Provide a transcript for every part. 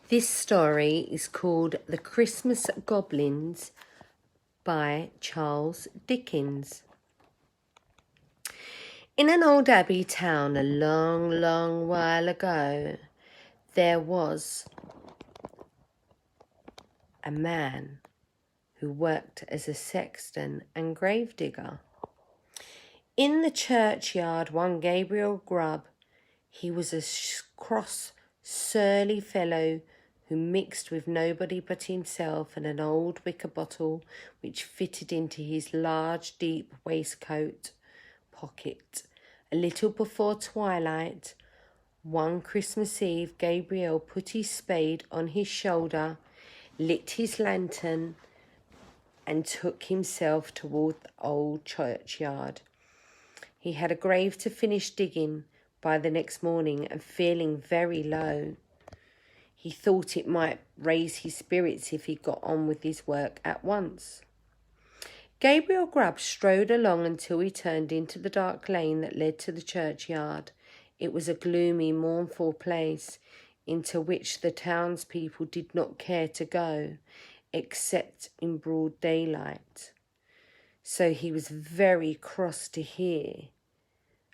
This story is called The Christmas Goblins by Charles Dickens. In an old abbey town a long, long while ago, there was a man who worked as a sexton and gravedigger. In the churchyard, one Gabriel Grubb, he was a cross, surly fellow who mixed with nobody but himself and an old wicker bottle which fitted into his large, deep waistcoat pocket. A little before twilight, one Christmas Eve, Gabriel put his spade on his shoulder, lit his lantern, and took himself toward the old churchyard. He had a grave to finish digging by the next morning, and feeling very low, he thought it might raise his spirits if he got on with his work at once. Gabriel Grubb strode along until he turned into the dark lane that led to the churchyard. It was a gloomy, mournful place into which the townspeople did not care to go, except in broad daylight. So he was very cross to hear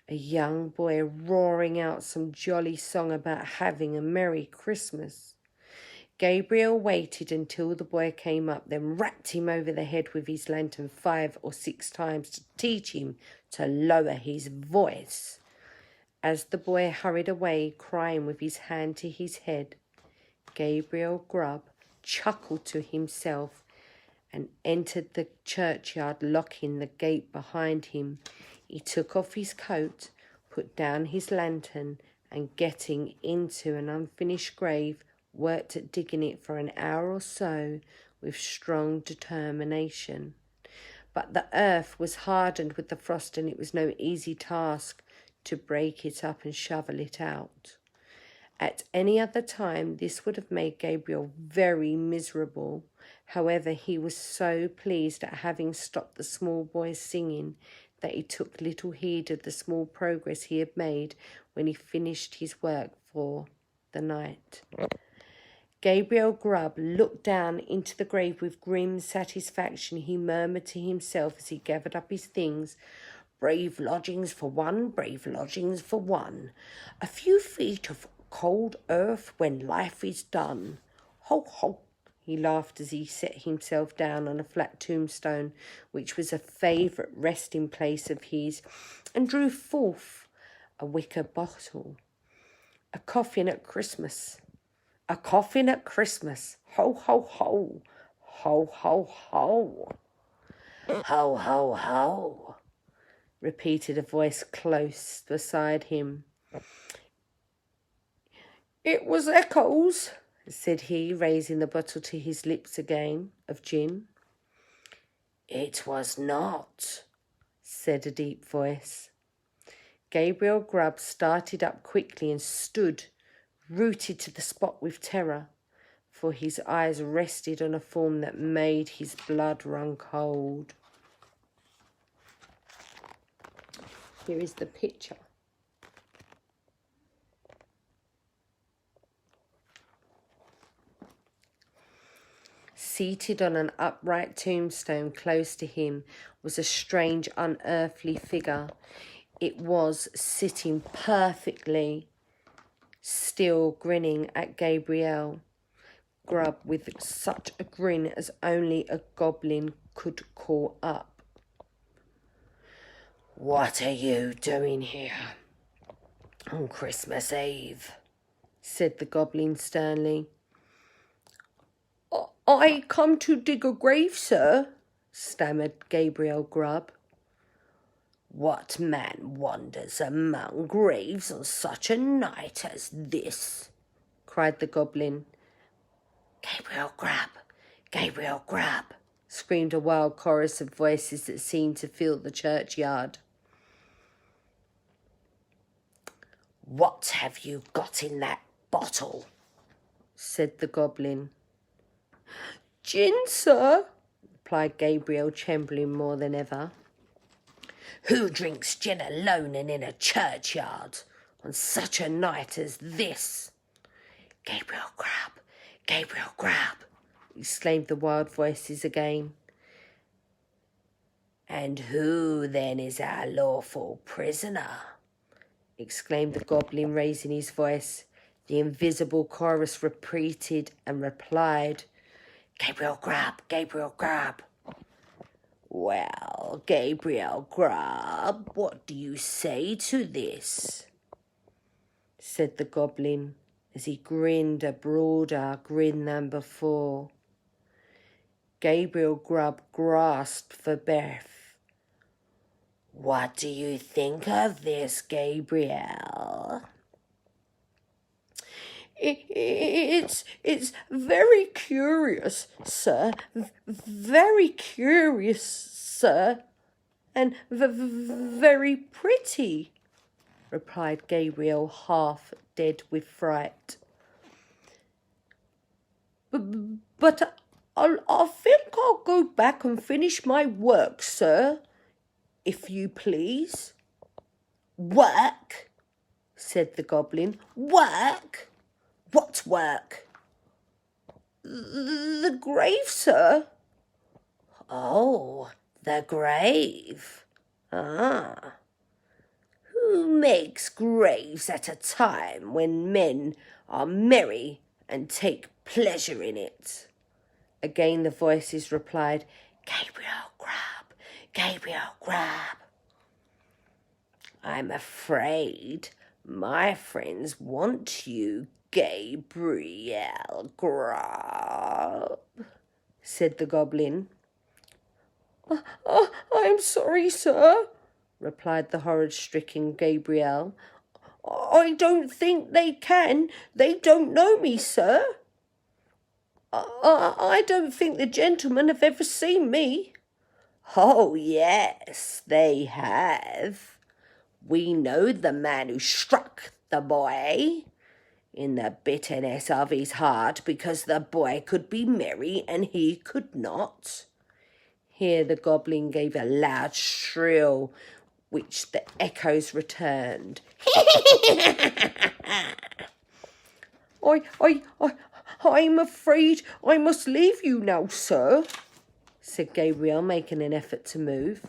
a young boy roaring out some jolly song about having a Merry Christmas. Gabriel waited until the boy came up, then rapped him over the head with his lantern 5 or 6 times to teach him to lower his voice. As the boy hurried away, crying with his hand to his head, Gabriel Grubb chuckled to himself and entered the churchyard, locking the gate behind him. He took off his coat, put down his lantern, and getting into an unfinished grave, worked at digging it for an hour or so with strong determination. But the earth was hardened with the frost, and it was no easy task to break it up and shovel it out. At any other time, this would have made Gabriel very miserable. However, he was so pleased at having stopped the small boy's singing that he took little heed of the small progress he had made when he finished his work for the night. Gabriel Grubb looked down into the grave with grim satisfaction. He murmured to himself as he gathered up his things, "Brave lodgings for one, brave lodgings for one. A few feet of cold earth when life is done. Ho, ho." He laughed as he set himself down on a flat tombstone, which was a favourite resting place of his, and drew forth a wicker bottle. "A coffin at Christmas. A coffin at Christmas. Ho, ho, ho. Ho, ho, ho. Ho, ho, ho," repeated a voice close beside him. "It was echoes," said he, raising the bottle to his lips again, of gin. "It was not," said a deep voice. Gabriel Grubb started up quickly and stood rooted to the spot with terror, for his eyes rested on a form that made his blood run cold. Here is the picture. Seated on an upright tombstone close to him was a strange, unearthly figure. It was sitting perfectly still, grinning at Gabriel Grubb with such a grin as only a goblin could call up. "What are you doing here on Christmas Eve?" said the goblin sternly. "I come to dig a grave, sir," stammered Gabriel Grubb. "What man wanders among graves on such a night as this?" cried the goblin. "Gabriel Grubb! Gabriel Grubb!" screamed a wild chorus of voices that seemed to fill the churchyard. "What have you got in that bottle?" said the goblin. "Gin, sir," replied Gabriel, trembling more than ever. "Who drinks gin alone and in a churchyard on such a night as this?" "Gabriel Grubb! Gabriel Grubb, exclaimed the wild voices again. And who then is our lawful prisoner? Exclaimed the goblin, raising his voice. The invisible chorus repeated and replied, Gabriel Grubb, Gabriel Grubb. Well, Gabriel Grubb, what do you say to this? Said the goblin, as he grinned a broader grin than before. Gabriel Grubb grasped for breath. What do you think of this, Gabriel? It's very curious, sir. Very curious, sir. And very pretty, replied Gabriel, half dead with fright. But I think I'll go back and finish my work, sir, if you please. Work? Said the goblin. Work? What work? The grave, sir. Oh, the grave. Ah. Who makes graves at a time when men are merry and take pleasure in it? Again the voices replied, Gabriel Grubb, Gabriel Grubb. I'm afraid my friends want you, Gabriel Grubb, said the goblin. I'm sorry, sir, replied the horror-stricken Gabriel. I don't think they can. They don't know me, sir. I don't think the gentlemen have ever seen me. Oh, yes, they have. We know the man who struck the boy in the bitterness of his heart because the boy could be merry and he could not. Here the goblin gave a loud shrill, which the echoes returned. I'm afraid I must leave you now, sir, said Gabriel, making an effort to move.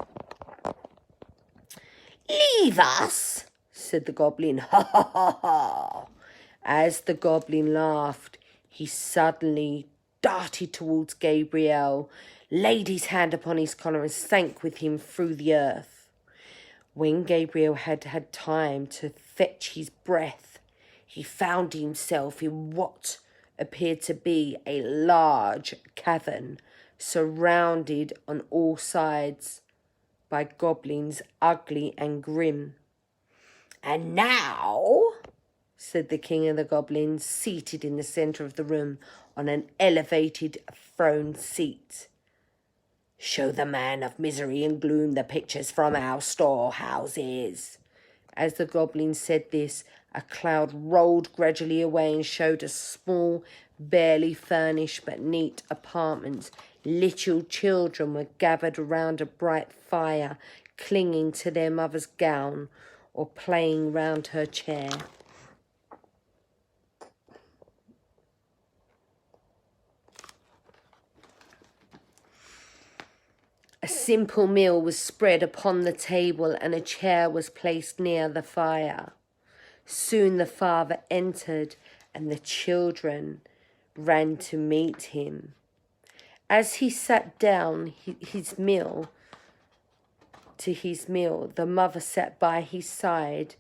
Leave us, said the goblin. Ha ha ha ha. As the goblin laughed, he suddenly darted towards Gabriel, laid his hand upon his collar and sank with him through the earth. When Gabriel had had time to fetch his breath, he found himself in what appeared to be a large cavern, surrounded on all sides by goblins ugly and grim. And now, said the king of the goblins, seated in the centre of the room on an elevated throne seat, show the man of misery and gloom the pictures from our storehouses. As the goblin said this, a cloud rolled gradually away and showed a small, barely furnished but neat apartment. Little children were gathered around a bright fire, clinging to their mother's gown or playing round her chair. A simple meal was spread upon the table and a chair was placed near the fire. Soon the father entered and the children ran to meet him. As he sat down to his meal, the mother sat by his side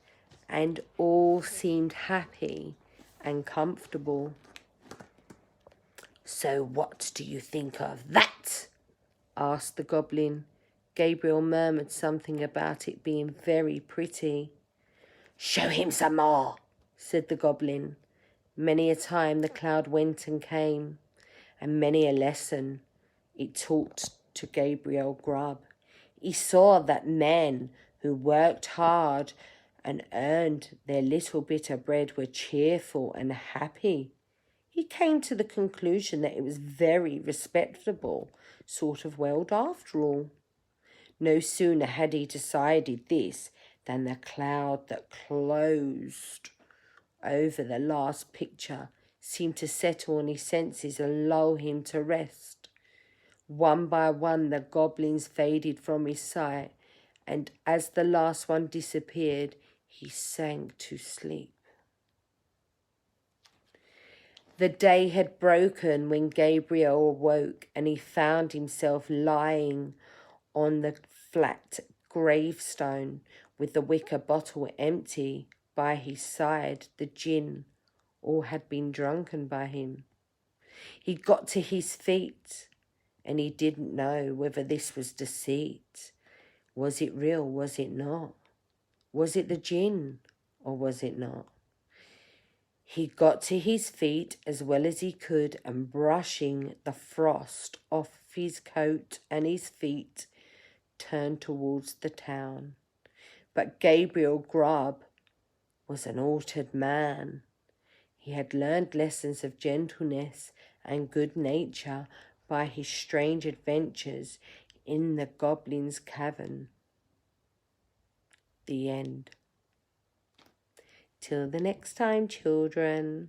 and all seemed happy and comfortable. So what do you think of that? Asked the goblin. Gabriel murmured something about it being very pretty. Show him some more, said the goblin. Many a time the cloud went and came, and many a lesson it taught to Gabriel Grubb. He saw that men who worked hard and earned their little bit of bread were cheerful and happy. He came to the conclusion that it was very respectable sort of world after all. No sooner had he decided this than the cloud that closed over the last picture seemed to settle on his senses and lull him to rest. One by one the goblins faded from his sight, and as the last one disappeared, he sank to sleep. The day had broken when Gabriel awoke, and he found himself lying on the flat gravestone with the wicker bottle empty by his side. The gin all had been drunken by him. He got to his feet, and he didn't know whether this was deceit. Was it real? Was it not? Was it the gin, or was it not? He got to his feet as well as he could, and brushing the frost off his coat and his feet, turned towards the town. But Gabriel Grubb was an altered man. He had learned lessons of gentleness and good nature by his strange adventures in the Goblin's Cavern. The end. Till the next time, children.